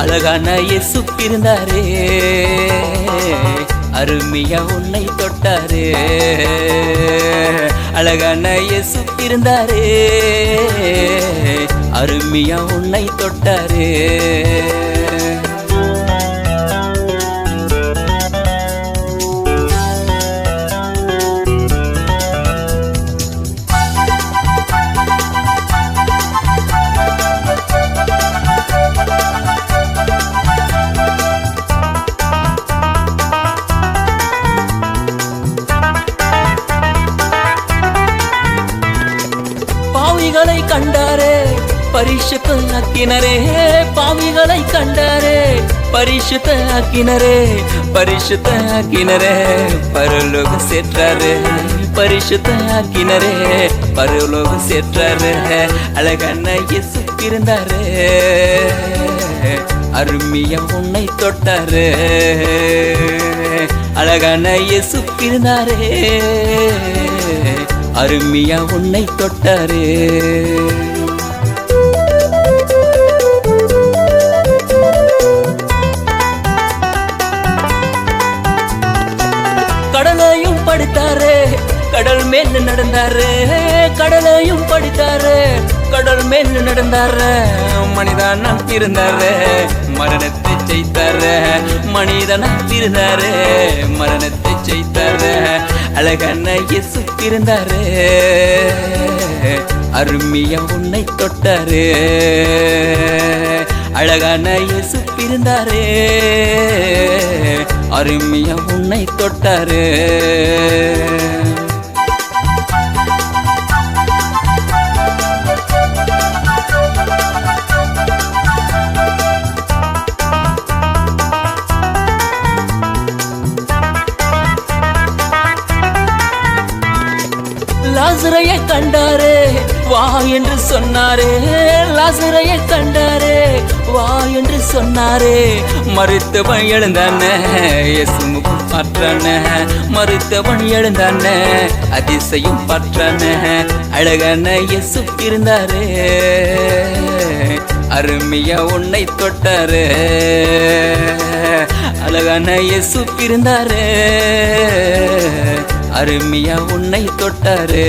அழகான இயேசு பிறந்தாரே, அருமையா உன்னை தொட்டாரே. அழகான இயேசு பிறந்தாரே, அருமையா உன்னை தொட்டாரே. பாவிகளை கண்டாரே, பரிசுத்தமாக்கினரே. பாவிகளை கண்டாரே, பரிசுத்தமாக்கினரே. பரிசுத்தமாக்கினரே, பரலோகம் சேர்த்தாரே. பரிசுத்தமாக்கினரே, பரலோகம் சேர்த்தாரே. அழகான இயேசு பிறந்தாரே, அருமையா உன்னை தொட்டாரே. அழகான இயேசு பிறந்தாரே, அருமையா உன்னை தொட்டாரே. கடலையும் படித்தாரே, கடல் மேல் நடந்தாரே. கடலையும் படித்தாரே, கடல் மேல் நடந்தாரே. மனிதனாக பிறந்தாரே, மரணத்தை ஜெயித்தாரே. மனிதனாக பிறந்தாரே, மரணத்தை ஜெயித்தாரே. அழகான இயேசு பிறந்தாரே, அருமையா உன்னை தொட்டாரே. அழகான இயேசு பிறந்தாரே, அருமையா உன்னை தொட்டாரே. லாசரையை கண்டாரே, வா என்று சொன்னாரே. லாசரையை கண்டாரே, வா என்று சொன்னாரே. மருத்துவன் எழுந்தானே, இயேசு முகம் பற்றானே. மருத்துவன் எழுந்தானே, அதிசயம் பற்றானே. அழகான இயேசு பிறந்தாரே, அருமையா உன்னை தொட்டாரே. அழகான இயேசு பிறந்தாரே, அருமையா உன்னை தொட்டாரே.